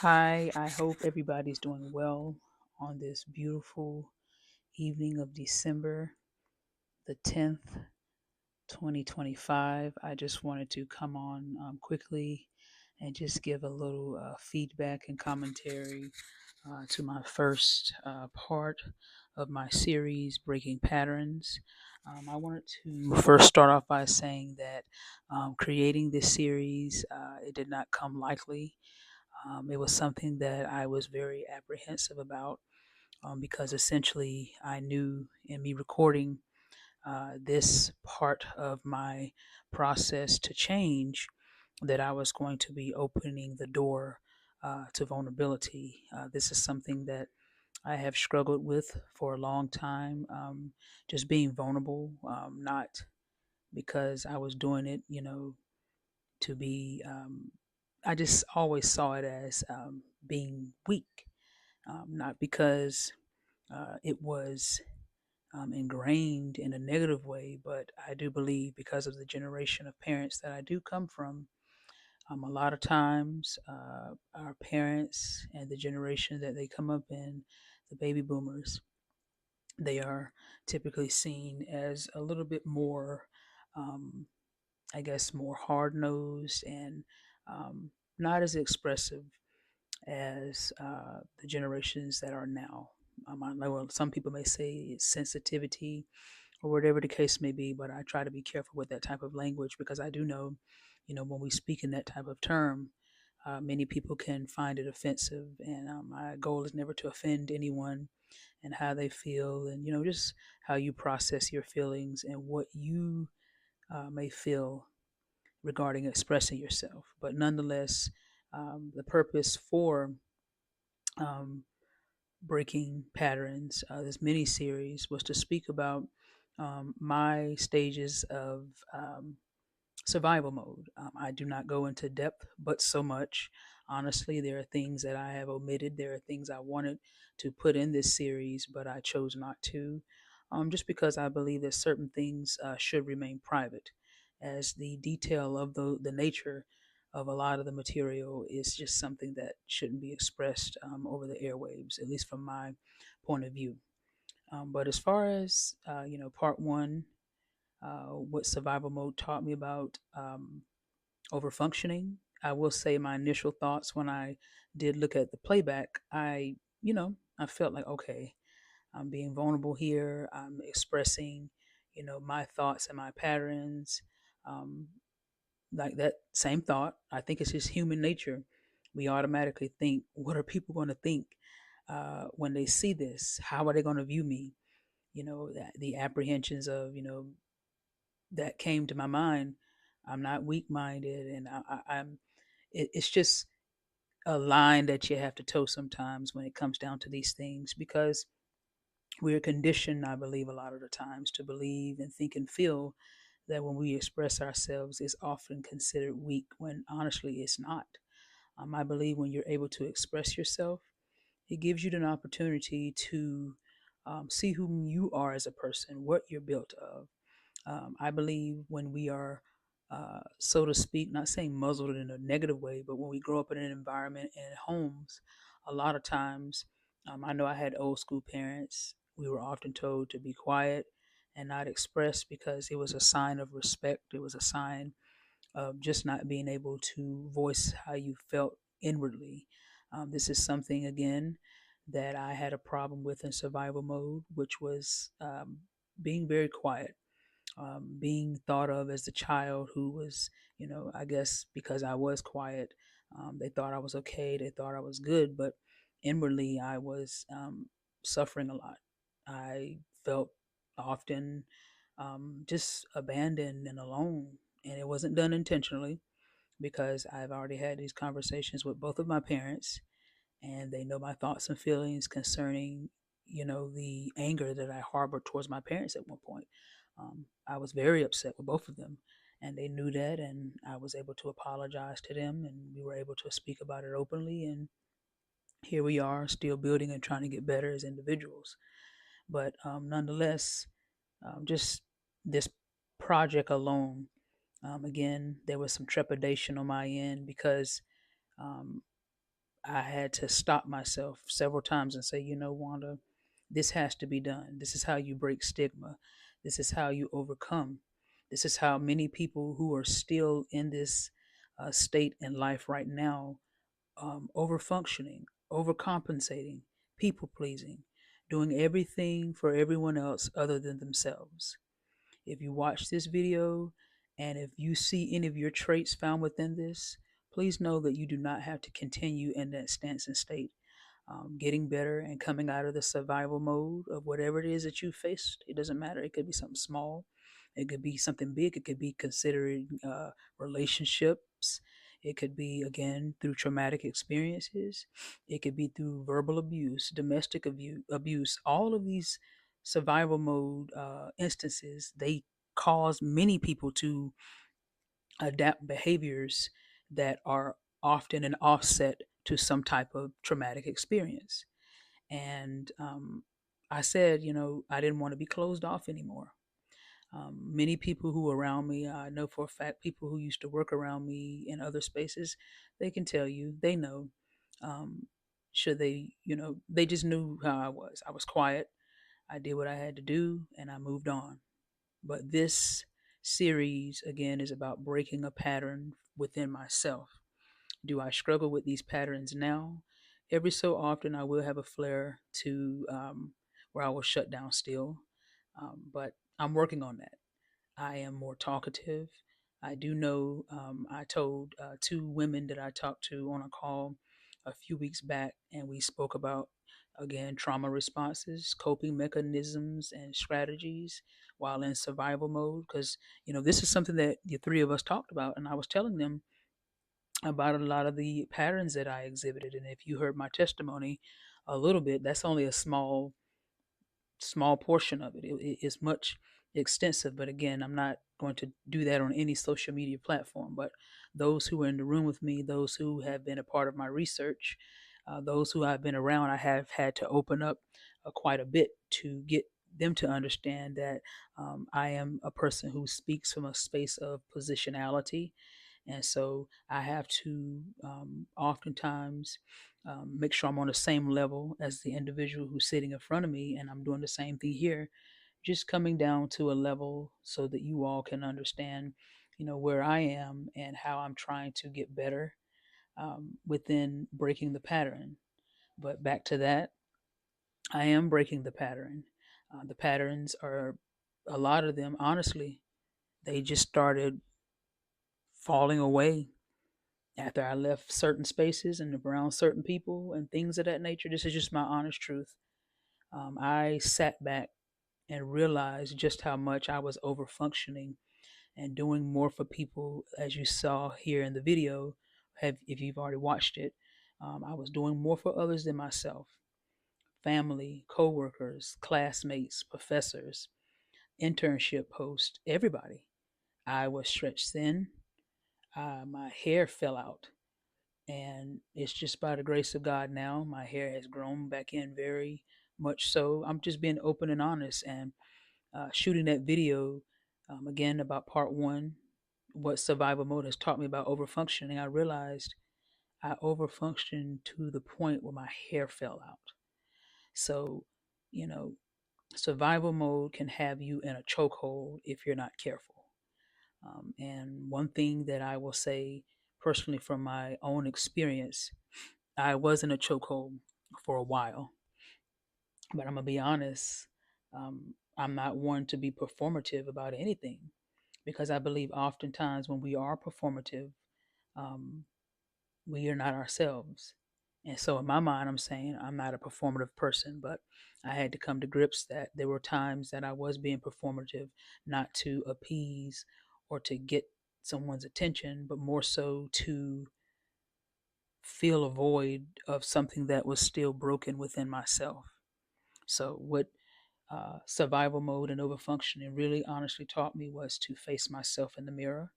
Hi, I hope everybody's doing well on this beautiful evening of December the 10th, 2025. I just wanted to come on quickly and just give a little feedback and commentary to my first part of my series, Breaking Patterns. I wanted to first start off by saying that creating this series, it did not come lightly. It was something that I was very apprehensive about because essentially I knew in me recording this part of my process to change that I was going to be opening the door to vulnerability. This is something that I have struggled with for a long time, just being vulnerable, not because I was doing it, to be. I just always saw it as being weak, not because it was ingrained in a negative way, but I do believe because of the generation of parents that I do come from, a lot of times our parents and the generation that they come up in, the baby boomers, they are typically seen as a little bit more, um, I guess, more hard nosed and not as expressive as the generations that are now. I know some people may say it's sensitivity or whatever the case may be, but I try to be careful with that type of language because I do know, when we speak in that type of term, many people can find it offensive. And my goal is never to offend anyone and how they feel and, just how you process your feelings and what you may feel regarding expressing yourself. But nonetheless, the purpose for um, breaking patterns, this mini series was to speak about my stages of survival mode. I do not go into depth, but so much. Honestly, there are things that I have omitted. There are things I wanted to put in this series, but I chose not to, just because I believe that certain things should remain private, as the detail of the nature of a lot of the material is just something that shouldn't be expressed over the airwaves, at least from my point of view. But as far as part one, what survival mode taught me about overfunctioning. I will say my initial thoughts when I did look at the playback, I felt like, okay, I'm being vulnerable here. I'm expressing, my thoughts and my patterns. Um, like that same thought. I think it's just human nature. We automatically think, what are people going to think when they see this? How are they going to view me? The apprehensions of, that came to my mind. I'm not weak minded, and I'm. It's just a line that you have to toe sometimes when it comes down to these things because we're conditioned, I believe, a lot of the times to believe and think and feel that when we express ourselves, it's often considered weak when honestly it's not. I believe when you're able to express yourself, it gives you an opportunity to see whom you are as a person, what you're built of. I believe when we are, so to speak, not saying muzzled in a negative way, but when we grow up in an environment and homes, a lot of times, I know I had old school parents. We were often told to be quiet and not express because it was a sign of respect. It was a sign of just not being able to voice how you felt inwardly. This is something, again, that I had a problem with in survival mode, which was being very quiet, being thought of as the child who was, I guess because I was quiet, they thought I was okay. They thought I was good, but inwardly I was suffering a lot. I felt often just abandoned and alone, and it wasn't done intentionally because I've already had these conversations with both of my parents, and they know my thoughts and feelings concerning, the anger that I harbored towards my parents at one point. I was very upset with both of them, and they knew that, and I was able to apologize to them, and we were able to speak about it openly. And here we are, still building and trying to get better as individuals. But nonetheless, just this project alone, again, there was some trepidation on my end because um, I had to stop myself several times and say, Wanda, this has to be done. This is how you break stigma. This is how you overcome. This is how many people who are still in this state in life right now, overfunctioning, overcompensating, people pleasing, doing everything for everyone else other than themselves. If you watch this video and if you see any of your traits found within this, please know that you do not have to continue in that stance and state. Getting better and coming out of the survival mode of whatever it is that you faced. It doesn't matter. It could be something small, it could be something big, it could be considering relationships. It could be, again, through traumatic experiences. It could be through verbal abuse, domestic abuse. All of these survival mode instances, they cause many people to adapt behaviors that are often an offset to some type of traumatic experience. And I said, I didn't want to be closed off anymore. Many people who were around me, I know for a fact, people who used to work around me in other spaces, they can tell you, they know. Um, should they, they just knew how I was. I was quiet. I did what I had to do and I moved on. But this series, again, is about breaking a pattern within myself. Do I struggle with these patterns now? Every so often, I will have a flare to where I will shut down still. But I'm working on that. I am more talkative. I do know, I told two women that I talked to on a call a few weeks back, and we spoke about, again, trauma responses, coping mechanisms, and strategies while in survival mode. Because, this is something that the three of us talked about, and I was telling them about a lot of the patterns that I exhibited. And if you heard my testimony a little bit, that's only a small portion of it. It's much extensive, but again, I'm not going to do that on any social media platform. But those who are in the room with me, those who have been a part of my research, those who I've been around, I have had to open up quite a bit to get them to understand that I am a person who speaks from a space of positionality. And so I have to oftentimes make sure I'm on the same level as the individual who's sitting in front of me. And I'm doing the same thing here, just coming down to a level so that you all can understand, where I am and how I'm trying to get better within breaking the pattern. But back to that, I am breaking the pattern. The patterns are, a lot of them, honestly, they just started falling away after I left certain spaces and around certain people and things of that nature. This is just my honest truth. I sat back and realized just how much I was over functioning and doing more for people, as you saw here in the video. If you've already watched it, I was doing more for others than myself. Family, co-workers, classmates, professors, internship hosts, everybody. I was stretched thin. My hair fell out. And it's just by the grace of God now, my hair has grown back in very much so. I'm just being open and honest and shooting that video again about part one, what survival mode has taught me about overfunctioning. I realized I overfunctioned to the point where my hair fell out. So, you know, survival mode can have you in a chokehold if you're not careful. And one thing that I will say personally from my own experience, I was in a chokehold for a while, but I'm gonna be honest. I'm not one to be performative about anything because I believe oftentimes when we are performative, um, we are not ourselves. And so in my mind, I'm saying I'm not a performative person, but I had to come to grips that there were times that I was being performative, not to appease or to get someone's attention, but more so to fill a void of something that was still broken within myself. So what survival mode and overfunctioning really honestly taught me was to face myself in the mirror,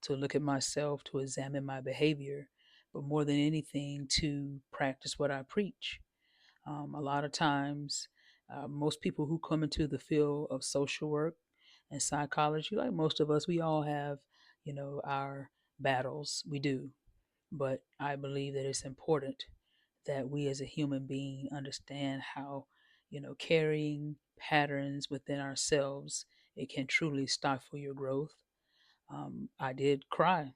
to look at myself, to examine my behavior, but more than anything, to practice what I preach. A lot of times, most people who come into the field of social work and psychology, like most of us, we all have, our battles. We do. but I believe that it's important that we as a human being understand how, carrying patterns within ourselves, it can truly stifle your growth. I did cry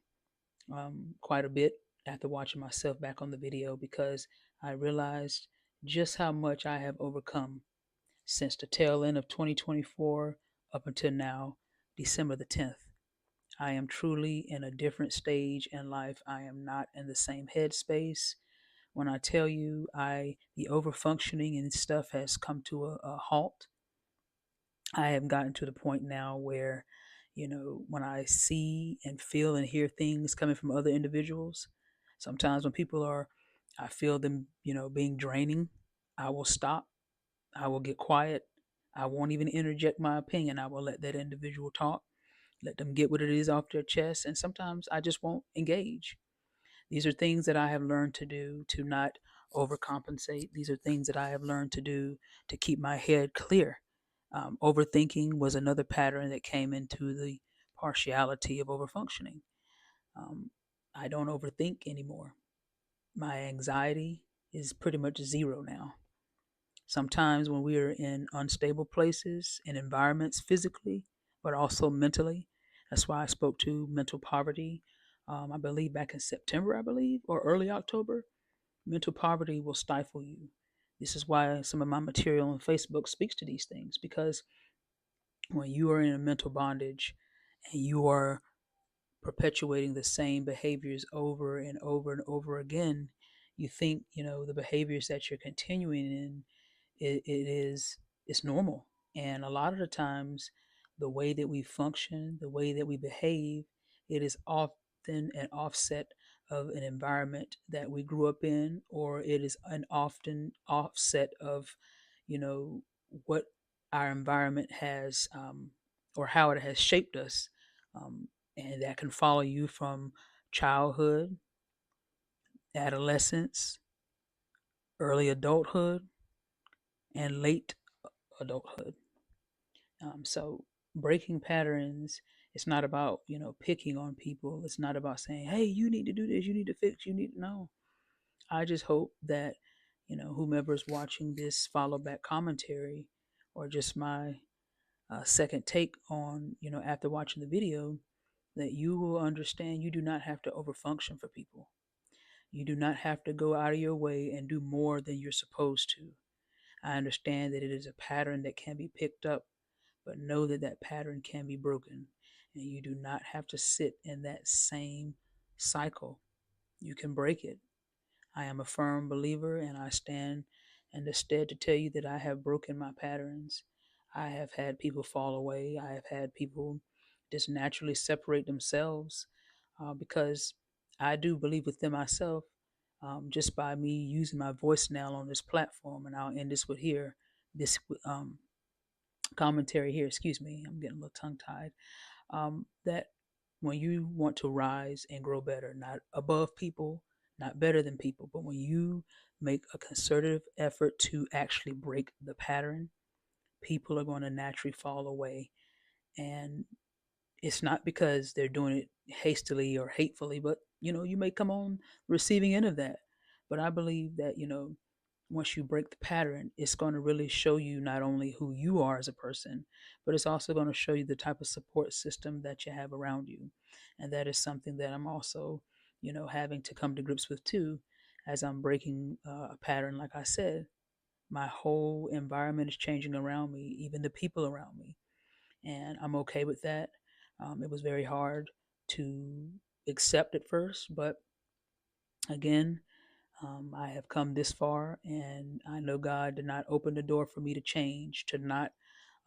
quite a bit after watching myself back on the video because I realized just how much I have overcome since the tail end of 2024 up until now, December the 10th. I am truly in a different stage in life. I am not in the same headspace. When I tell you the overfunctioning and stuff has come to a halt, I have gotten to the point now where, when I see and feel and hear things coming from other individuals, sometimes when I feel them, being draining, I will stop. I will get quiet. I won't even interject my opinion. I will let that individual talk, let them get what it is off their chest. And sometimes I just won't engage. These are things that I have learned to do to not overcompensate. These are things that I have learned to do to keep my head clear. Overthinking was another pattern that came into the partiality of overfunctioning. Um, I don't overthink anymore. My anxiety is pretty much zero now. Sometimes when we are in unstable places and environments physically, but also mentally, that's why I spoke to mental poverty. I believe back in September, or early October, mental poverty will stifle you. This is why some of my material on Facebook speaks to these things, because when you are in a mental bondage and you are perpetuating the same behaviors over and over and over again, you think, the behaviors that you're continuing in, it is it's normal. And a lot of the times, the way that we function, the way that we behave, it is often an offset of an environment that we grew up in, or it is an often offset of, you know, what our environment has, or how it has shaped us. And that can follow you from childhood, adolescence, early adulthood, and late adulthood. So breaking patterns, it's not about, picking on people. It's not about saying, hey, you need to do this, you need to fix, you need to know. I just hope that, whomever's watching this follow back commentary, or just my second take on, after watching the video, that you will understand you do not have to overfunction for people. You do not have to go out of your way and do more than you're supposed to. I understand that it is a pattern that can be picked up, but know that that pattern can be broken, and you do not have to sit in that same cycle. You can break it. I am a firm believer, and I stand in the stead to tell you that I have broken my patterns. I have had people fall away. I have had people just naturally separate themselves, because I do believe within myself, just by me using my voice now on this platform, and I'll end this with here, this commentary here. Excuse me, I'm getting a little tongue tied. That when you want to rise and grow better, not above people, not better than people, but when you make a concerted effort to actually break the pattern, people are going to naturally fall away. And it's not because they're doing it hastily or hatefully, but you may come on the receiving end of that. But I believe that, once you break the pattern, it's going to really show you not only who you are as a person, but it's also going to show you the type of support system that you have around you. And that is something that I'm also, having to come to grips with too, as I'm breaking a pattern. Like I said, my whole environment is changing around me, even the people around me, and I'm okay with that. It was very hard to accept at first, but again, I have come this far, and I know God did not open the door for me to change, to not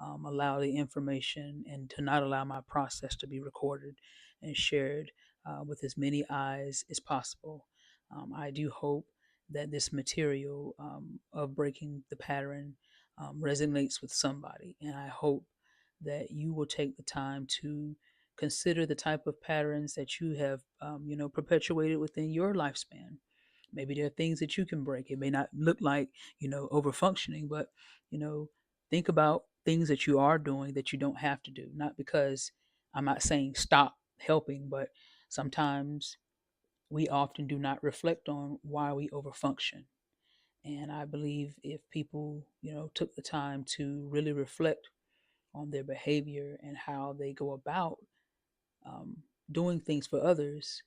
allow the information and to not allow my process to be recorded and shared with as many eyes as possible. I do hope that this material of breaking the pattern resonates with somebody, and I hope that you will take the time to consider the type of patterns that you have, perpetuated within your lifespan. Maybe there are things that you can break. It may not look like, over functioning, but, you know, think about things that you are doing that you don't have to do. Not because I'm not saying stop helping, but sometimes we often do not reflect on why we overfunction. And I believe if people, took the time to really reflect on their behavior and how they go about um, doing things for others,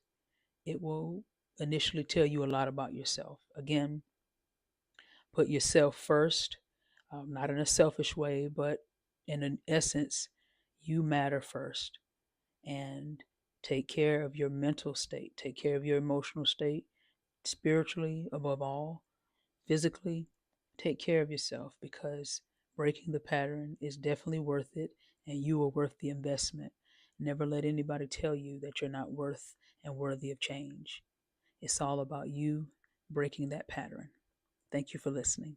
it will initially tell you a lot about yourself. Again, put yourself first, not in a selfish way, but in an essence, you matter first. And take care of your mental state, take care of your emotional state, spiritually, above all, physically. Take care of yourself, because breaking the pattern is definitely worth it, and you are worth the investment. Never let anybody tell you that you're not worth and worthy of change. It's all about you breaking that pattern. Thank you for listening.